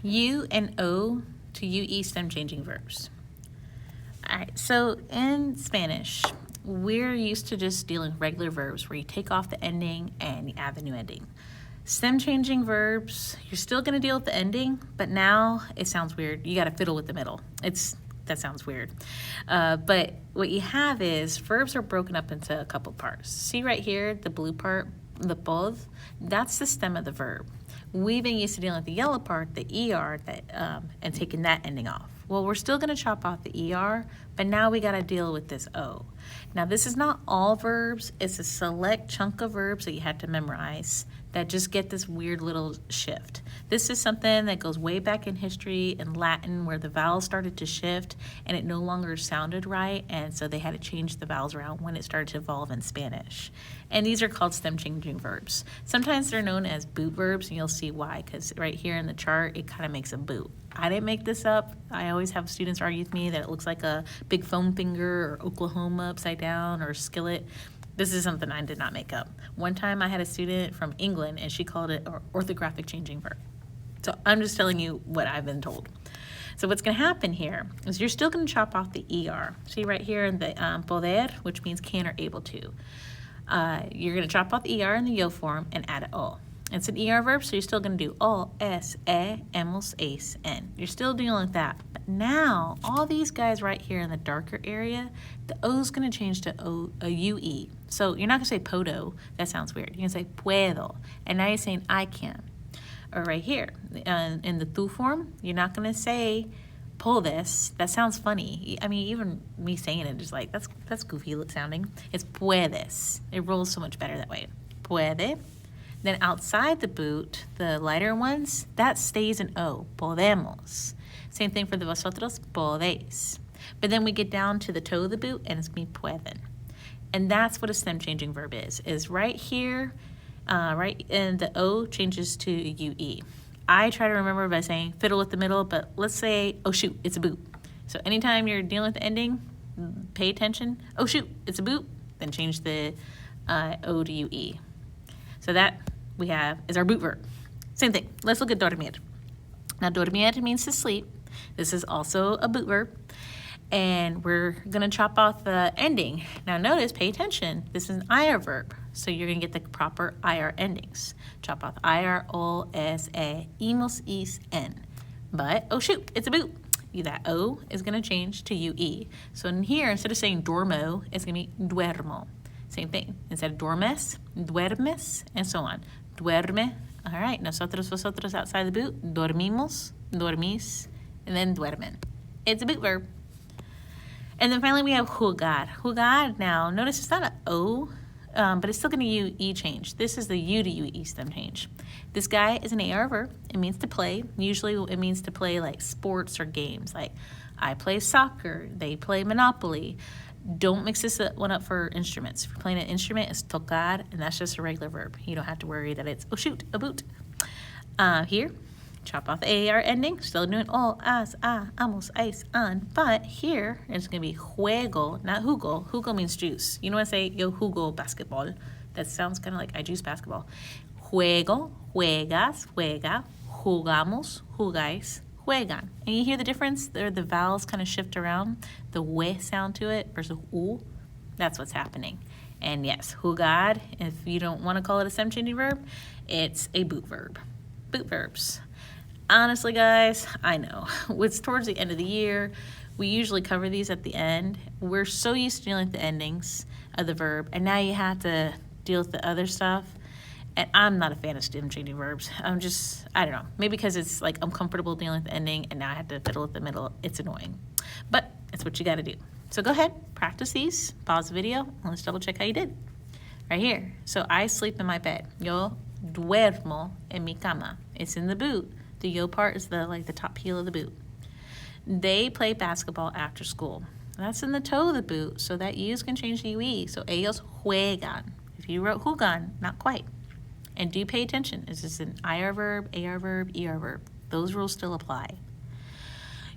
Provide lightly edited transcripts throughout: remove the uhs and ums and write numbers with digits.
U and O to UE stem changing verbs. All right, so in Spanish, we're used to just dealing with regular verbs where you take off the ending and you add the new ending. Stem changing verbs, you're still going to deal with the ending, but now it sounds weird. You got to fiddle with the middle. That sounds weird. But what you have is verbs are broken up into a couple parts. See right here, the blue part, the pod, that's the stem of the verb. We've been used to dealing with the yellow part, the ER, and taking that ending off. Well, we're still going to chop off the ER, but now we got to deal with this O. Now, this is not all verbs. It's a select chunk of verbs that you had to memorize that just get this weird little shift. This is something that goes way back in history in Latin where the vowels started to shift and it no longer sounded right, and so they had to change the vowels around when it started to evolve in Spanish. And these are called stem changing verbs. Sometimes they're known as boot verbs, and you'll see why, because right here in the chart, it kind of makes a boot. I didn't make this up. I always have students argue with me that it looks like a big foam finger or Oklahoma upside down or a skillet. This is something I did not make up. One time I had a student from England and she called it an orthographic changing verb. So I'm just telling you what I've been told. So what's going to happen here is you're still going to chop off the ER. See right here in the poder, which means can or able to. You're going to chop off the ER in the yo form and add an O. It's an ER verb, so you're still going to do o, es, hemos, es, en. You're still dealing with that. But now, all these guys right here in the darker area, the O is going to change to a UE. So you're not going to say podo. That sounds weird. You're going to say puedo. And now you're saying I can. Or right here, in the tu form, you're not going to say podes. That sounds funny. I mean, even me saying it is like, that's goofy sounding. It's puedes. It rolls so much better that way. Puede. Then outside the boot, the lighter ones, that stays in O, podemos. Same thing for the vosotros, podéis. But then we get down to the toe of the boot, and it's me pueden. And that's what a stem changing verb is right here, right, and the O changes to UE. I try to remember by saying fiddle with the middle, but let's say, oh shoot, it's a boot. So anytime you're dealing with the ending, pay attention. Oh shoot, it's a boot. Then change the O to UE. So that we have is our boot verb. Same thing. Let's look at dormir. Now, dormir means to sleep. This is also a boot verb. And we're going to chop off the ending. Now, notice, pay attention. This is an IR verb. So you're going to get the proper IR endings. Chop off IR, O, S, E, imos, is, en. But, oh shoot, it's a boot. That O is going to change to UE. So in here, instead of saying dormo, it's going to be duermo. Same thing. Instead of duermes, duermes, and so on. Duerme. All right. Nosotros, vosotros outside the boot. Dormimos, dormís, and then duermen. It's a boot verb. And then finally we have jugar. Jugar now, notice it's not an O, but it's still going to UE change. This is the U to UE stem change. This guy is an AR verb. It means to play. Usually it means to play like sports or games. Like I play soccer. They play Monopoly. Don't mix this one up for instruments. If you're playing an instrument, it's tocar, and that's just a regular verb. You don't have to worry that it's, oh shoot, a boot. Here, chop off the AR ending. Still doing o, as, a, amos, es, an. But here, it's going to be juego, not jugo. Jugo means juice. You know when I say, yo jugo basketball? That sounds kind of like I juice basketball. Juego, juegas, juega, jugamos, jugáis, juegan. And you hear the difference? The vowels kind of shift around. The we sound to it versus u. That's what's happening. And yes, jugar, if you don't want to call it a stem changing verb, it's a boot verb. Boot verbs. Honestly, guys, I know. It's towards the end of the year. We usually cover these at the end. We're so used to dealing with the endings of the verb, and now you have to deal with the other stuff. And I'm not a fan of stem changing verbs. I don't know. Maybe because it's like I'm comfortable dealing with the ending and now I have to fiddle with the middle. It's annoying. But it's what you got to do. So go ahead, practice these, pause the video, and let's double check how you did. Right here. So I sleep in my bed. Yo duermo en mi cama. It's in the boot. The yo part is the top heel of the boot. They play basketball after school. That's in the toe of the boot. So that U is going to change to UE. So ellos juegan. If you wrote jugan, not quite. And do pay attention. Is this an IR verb, AR verb, ER verb? Those rules still apply.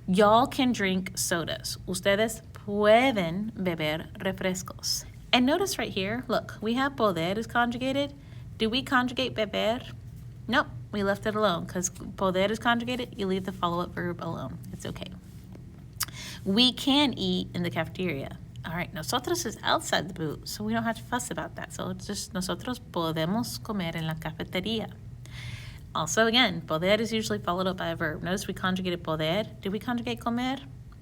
Y'all can drink sodas. Ustedes pueden beber refrescos. And notice right here, look, we have poder is conjugated. Do we conjugate beber? Nope. We left it alone because poder is conjugated. You leave the follow-up verb alone. It's okay. We can eat in the cafeteria. All right, nosotros is outside the boot, so we don't have to fuss about that. So it's just nosotros podemos comer en la cafetería. Also, again, poder is usually followed up by a verb. Notice we conjugated poder. Did we conjugate comer?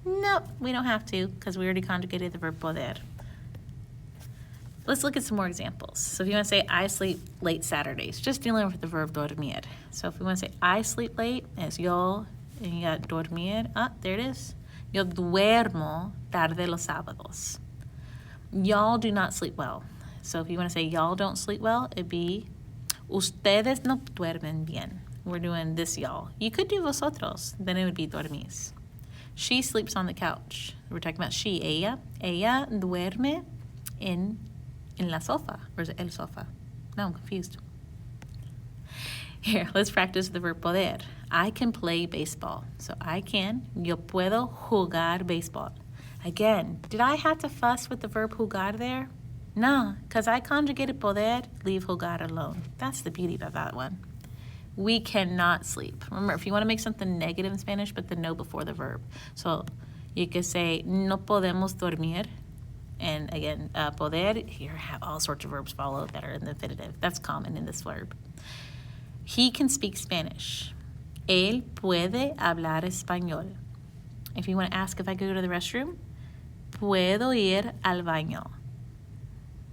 Nope, we don't have to because we already conjugated the verb poder. Let's look at some more examples. So if you want to say, I sleep late Saturdays, just dealing with the verb dormir. So if we want to say, I sleep late, it's yo, and you got dormir. There it is. Yo duermo tarde los sábados. Y'all do not sleep well. So if you want to say, y'all don't sleep well, it'd be, ustedes no duermen bien. We're doing this y'all. You could do vosotros, then it would be dormís. She sleeps on the couch. We're talking about she, ella. Ella duerme en la sofa, or is it el sofá? No, I'm confused. Here, let's practice the verb poder. I can play baseball. So I can, yo puedo jugar baseball. Again, did I have to fuss with the verb jugar there? No, because I conjugated poder, leave jugar alone. That's the beauty of that one. We cannot sleep. Remember, if you want to make something negative in Spanish, put the no before the verb. So you could say, no podemos dormir. And again, poder, here have all sorts of verbs follow that are in the infinitive. That's common in this verb. He can speak Spanish. Él puede hablar español. If you want to ask if I could go to the restroom, puedo ir al baño.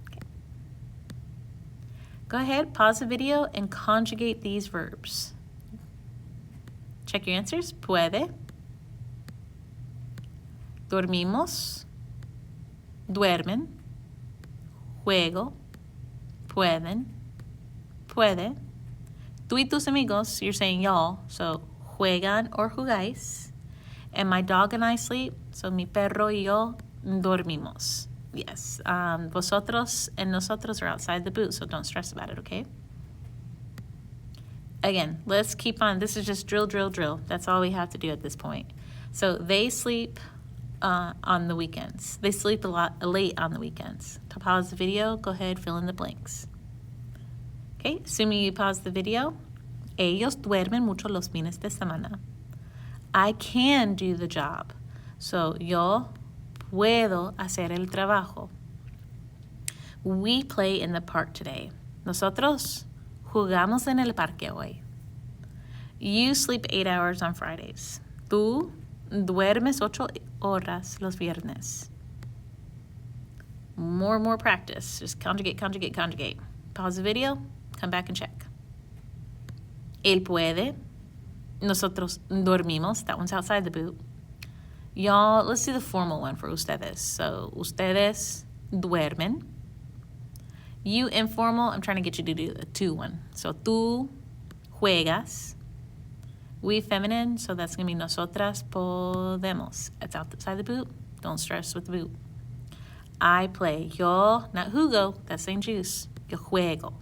Okay. Go ahead, pause the video, and conjugate these verbs. Check your answers. Puede, dormimos, duermen, juego, pueden, puede. Tú y tus amigos, you're saying y'all, so juegan or jugáis. And my dog and I sleep, so mi perro y yo dormimos. Yes, vosotros and nosotros are outside the boot, so don't stress about it, okay? Again, let's keep on. This is just drill, drill, drill. That's all we have to do at this point. So they sleep on the weekends. They sleep a lot late on the weekends. To pause the video, go ahead, fill in the blanks. Okay, assuming you pause the video, ellos duermen mucho los fines de semana. I can do the job. So, yo puedo hacer el trabajo. We play in the park today. Nosotros jugamos en el parque hoy. You sleep 8 hours on Fridays. Tú duermes 8 horas los viernes. More practice. Just conjugate, conjugate, conjugate. Pause the video. Come back and check. Él puede. Nosotros dormimos. That one's outside the boot. Y'all, let's do the formal one for ustedes. So, ustedes duermen. You informal, I'm trying to get you to do the two one. So, tú juegas. We feminine, so that's going to be nosotras podemos. It's outside the boot. Don't stress with the boot. I play. Yo, not jugo. That's St. Juice. Yo juego.